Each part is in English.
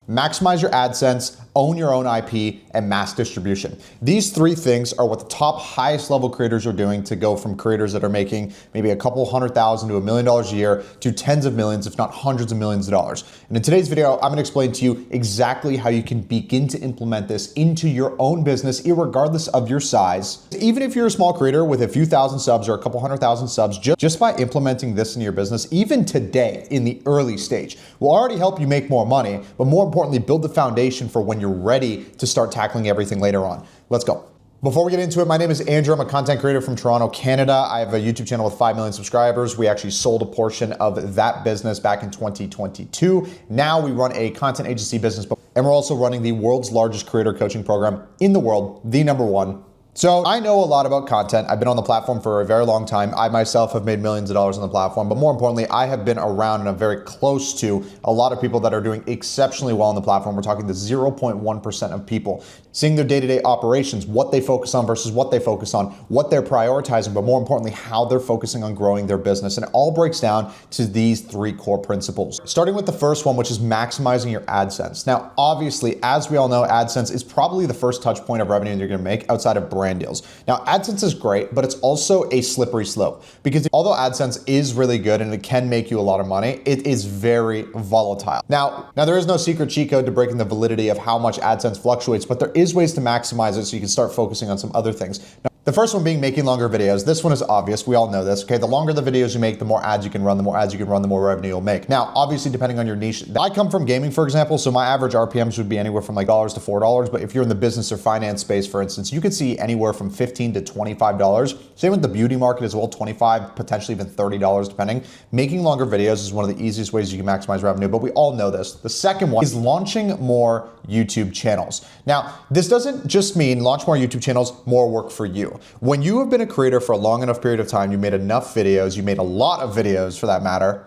maximize your AdSense, own your own IP, and mass distribution. These three things are what the top highest level creators are doing to go from creators that are making maybe a couple $100,000 to $1 million a year to tens of millions, if not hundreds of millions of dollars. And in today's video, I'm gonna explain to you exactly how you can begin to implement this into your own business, irregardless of your size. Even if you're a small creator with a few thousand subs or a couple 100,000 subs, just by implementing this in your business, even today in the early stage, will already help you make more money, but more importantly, build the foundation for when you're ready to start tackling everything later on. Let's go. Before we get into it, my name is Andrew. I'm a content creator from Toronto, Canada. I have a YouTube channel with 5 million subscribers. We actually sold a portion of that business back in 2022. Now we run a content agency business, and we're also running the world's largest creator coaching program in the world, the #1. So I know a lot about content. I've been on the platform for a very long time. I myself have made millions of dollars on the platform, but more importantly, I have been around and I'm very close to a lot of people that are doing exceptionally well on the platform. We're talking the 0.1% of people, seeing their day-to-day operations, what they focus on versus what they focus on, what they're prioritizing, but more importantly, how they're focusing on growing their business. And it all breaks down to these 3 core principles. Starting with the first one, which is maximizing your AdSense. Now, obviously, as we all know, AdSense is probably the first touch point of revenue you're gonna make outside of brand deals. Now, AdSense is great, but it's also a slippery slope because although AdSense is really good and it can make you a lot of money, it is very volatile. Now there is no secret cheat code to breaking the validity of how much AdSense fluctuates, but there is ways to maximize it so you can start focusing on some other things. Now, the first one being making longer videos. This one is obvious. We all know this. Okay, the longer the videos you make, the more ads you can run, the more ads you can run, the more revenue you'll make. Now, obviously, depending on your niche, I come from gaming, for example, so my average RPMs would be anywhere from like $1 to $4. But if you're in the business or finance space, for instance, you could see anywhere from $15 to $25. Same with the beauty market as well, $25, potentially even $30, depending. Making longer videos is one of the easiest ways you can maximize revenue, but we all know this. The second one is launching more YouTube channels. Now, this doesn't just mean launch more YouTube channels, more work for you. When you have been a creator for a long enough period of time, you made enough videos, you made a lot of videos for that matter,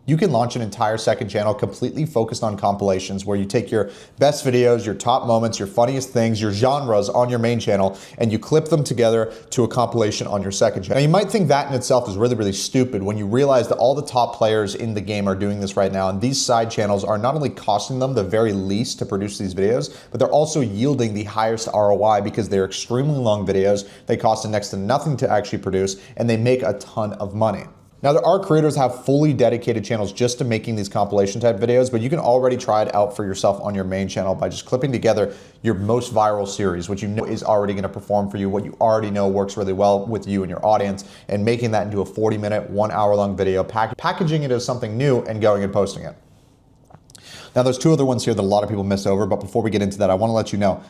you can launch an entire second channel completely focused on compilations where you take your best videos, your top moments, your funniest things, your genres on your main channel, and you clip them together to a compilation on your second channel. Now, you might think that in itself is really, really stupid when you realize that all the top players in the game are doing this right now, and these side channels are not only costing them the very least to produce these videos, but they're also yielding the highest ROI because they're extremely long videos, they cost next to nothing to actually produce, and they make a ton of money. Now, there are creators who have fully dedicated channels just to making these compilation type videos, but you can already try it out for yourself on your main channel by just clipping together your most viral series, which you know is already gonna perform for you, what you already know works really well with you and your audience, and making that into a 40-minute, 1-hour long video, packaging it as something new and going and posting it. Now, there's 2 other ones here that a lot of people miss over, but before we get into that, I wanna let you know,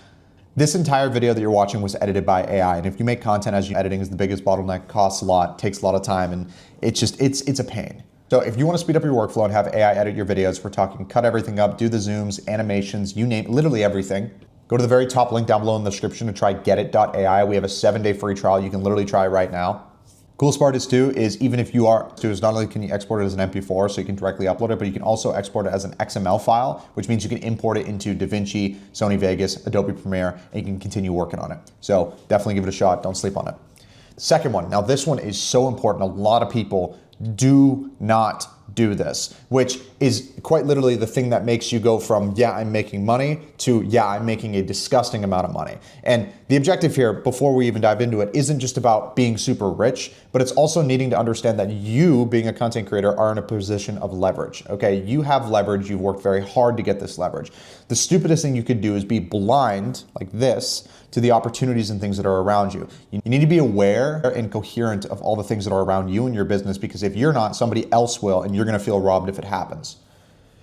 this entire video that you're watching was edited by AI, and if you make content as you editing is the biggest bottleneck, costs a lot, takes a lot of time, and it's a pain. So if you want to speed up your workflow and have AI edit your videos, we're talking cut everything up, do the zooms, animations, you name literally everything. Go to the very top link down below in the description and try getit.ai. We have a 7-day free trial. You can literally try right now. Coolest part is even if you are, not only can you export it as an MP4 so you can directly upload it, but you can also export it as an XML file, which means you can import it into DaVinci, Sony Vegas, Adobe Premiere, and you can continue working on it. So definitely give it a shot, don't sleep on it. Second one, now this one is so important. A lot of people do not do this, which is quite literally the thing that makes you go from, yeah, I'm making money to, yeah, I'm making a disgusting amount of money. And the objective here, before we even dive into it, isn't just about being super rich, but it's also needing to understand that you, being a content creator, are in a position of leverage, okay? You have leverage, you've worked very hard to get this leverage. The stupidest thing you could do is be blind, like this, to the opportunities and things that are around you. You need to be aware and coherent of all the things that are around you and your business, because if you're not, somebody else will, and you're gonna feel robbed if it happens.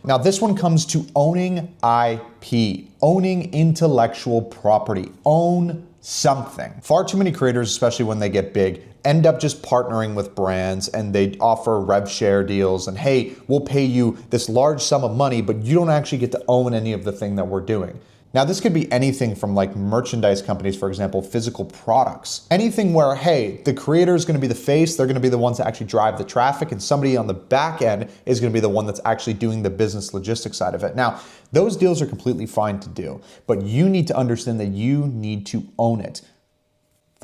Now, this one comes to owning IP, owning intellectual property, own something. Far too many creators, especially when they get big, end up just partnering with brands and they offer rev share deals and, hey, we'll pay you this large sum of money, but you don't actually get to own any of the thing that we're doing. Now, this could be anything from like merchandise companies, for example, physical products. Anything where, hey, the creator is gonna be the face, they're gonna be the ones that actually drive the traffic, and somebody on the back end is gonna be the one that's actually doing the business logistics side of it. Now, those deals are completely fine to do, but you need to understand that you need to own it.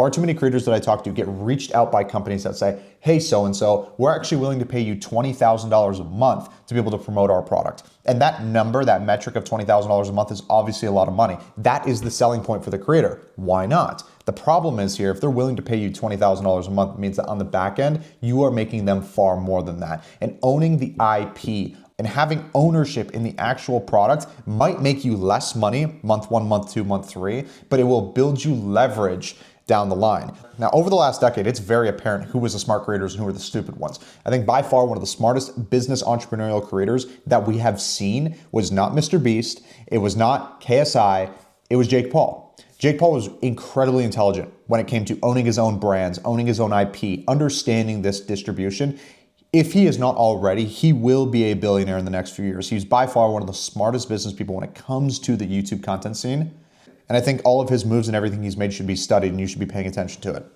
Far too many creators that I talk to get reached out by companies that say, hey, so-and-so, we're actually willing to pay you $20,000 a month to be able to promote our product. And that number, that metric of $20,000 a month is obviously a lot of money. That is the selling point for the creator. Why not? The problem is here, if they're willing to pay you $20,000 a month, it means that on the back end, you are making them far more than that. And owning the IP and having ownership in the actual product might make you less money month 1, month 2, month 3, but it will build you leverage down the line. Now, over the last decade, it's very apparent who was the smart creators and who were the stupid ones. I think by far one of the smartest business entrepreneurial creators that we have seen was not Mr. Beast, it was not KSI, it was Jake Paul. Jake Paul was incredibly intelligent when it came to owning his own brands, owning his own IP, understanding this distribution. If he is not already, he will be a billionaire in the next few years. He's by far one of the smartest business people when it comes to the YouTube content scene. And I think all of his moves and everything he's made should be studied and you should be paying attention to it.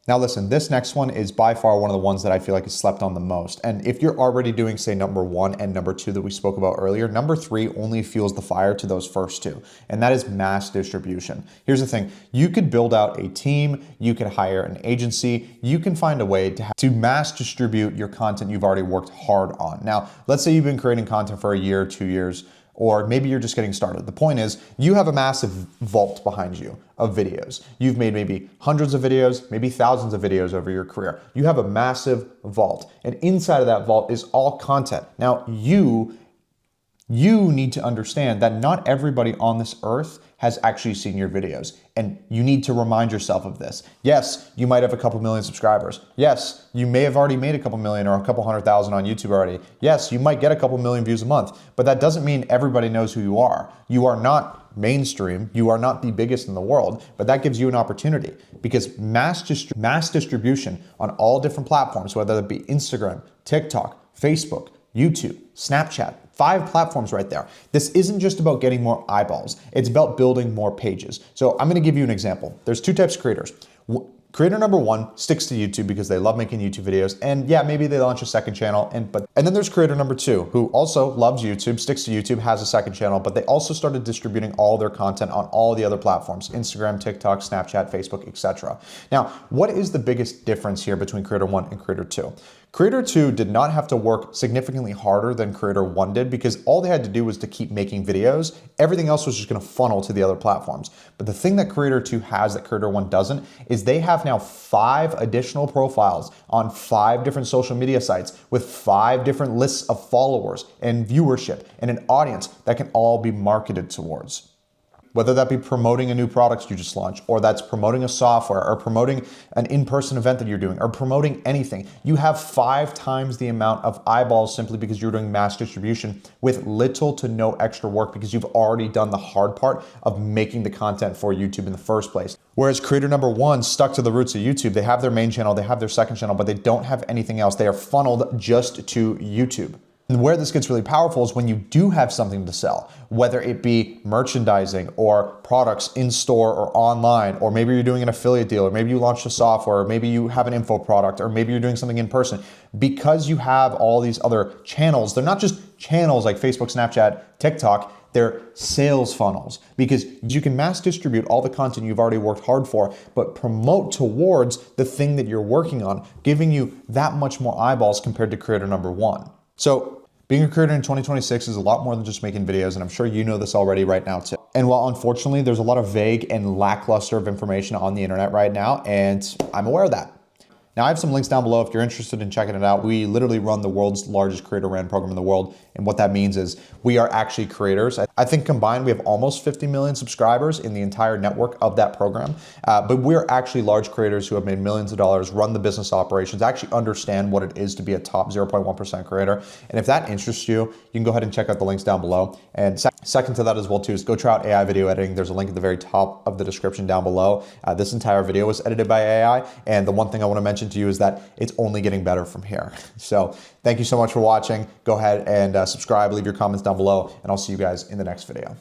Now listen, this next one is by far one of the ones that I feel like is slept on the most. And if you're already doing, say, number 1 and number 2 that we spoke about earlier, number 3 only fuels the fire to those first 2, and that is mass distribution. Here's the thing, you could build out a team, you could hire an agency, you can find a way to mass distribute your content you've already worked hard on. Now, let's say you've been creating content for a year, 2 years, or maybe you're just getting started. The point is, you have a massive vault behind you of videos. You've made maybe hundreds of videos, maybe thousands of videos over your career. You have a massive vault, and inside of that vault is all content. Now, you need to understand that not everybody on this earth has actually seen your videos, and you need to remind yourself of this. Yes, you might have a couple million subscribers. Yes, you may have already made a couple million or a couple 100,000 on YouTube already. Yes, you might get a couple million views a month, but that doesn't mean everybody knows who you are. You are not mainstream, you are not the biggest in the world, but that gives you an opportunity because mass distribution on all different platforms, whether it be Instagram, TikTok, Facebook, YouTube, Snapchat, 5 platforms right there. This isn't just about getting more eyeballs. It's about building more pages. So I'm gonna give you an example. There's 2 types of creators. Creator number 1 sticks to YouTube because they love making YouTube videos, and yeah, maybe they launch a second channel, and then there's creator number 2 who also loves YouTube, sticks to YouTube, has a second channel, but they also started distributing all their content on all the other platforms, Instagram, TikTok, Snapchat, Facebook, etc. Now, what is the biggest difference here between creator 1 and creator 2? Creator 2 did not have to work significantly harder than creator 1 did because all they had to do was to keep making videos. Everything else was just gonna funnel to the other platforms. But the thing that creator 2 has that creator 1 doesn't is they have now 5 additional profiles on 5 different social media sites with 5 different lists of followers and viewership and an audience that can all be marketed towards. Whether that be promoting a new product you just launched, or that's promoting a software, or promoting an in-person event that you're doing, or promoting anything, you have 5 times the amount of eyeballs simply because you're doing mass distribution with little to no extra work because you've already done the hard part of making the content for YouTube in the first place. Whereas creator number 1 stuck to the roots of YouTube. They have their main channel, they have their second channel, but they don't have anything else. They are funneled just to YouTube. And where this gets really powerful is when you do have something to sell, whether it be merchandising or products in store or online, or maybe you're doing an affiliate deal, or maybe you launched a software, or maybe you have an info product, or maybe you're doing something in person. Because you have all these other channels, they're not just channels like Facebook, Snapchat, TikTok, they're sales funnels because you can mass distribute all the content you've already worked hard for, but promote towards the thing that you're working on, giving you that much more eyeballs compared to creator number 1. So being a creator in 2026 is a lot more than just making videos, and I'm sure you know this already right now too. And while unfortunately there's a lot of vague and lackluster of information on the internet right now, and I'm aware of that. Now I have some links down below if you're interested in checking it out. We literally run the world's largest creator brand program in the world. And what that means is we are actually creators. I think combined we have almost 50 million subscribers in the entire network of that program. But we're actually large creators who have made millions of dollars, run the business operations, actually understand what it is to be a top 0.1% creator. And if that interests you, you can go ahead and check out the links down below. And second to that as well too is go try out AI video editing. There's a link at the very top of the description down below. This entire video was edited by AI. And the one thing I want to mention to you is that it's only getting better from here. So thank you so much for watching. Go ahead and subscribe, leave your comments down below, and I'll see you guys in the next video.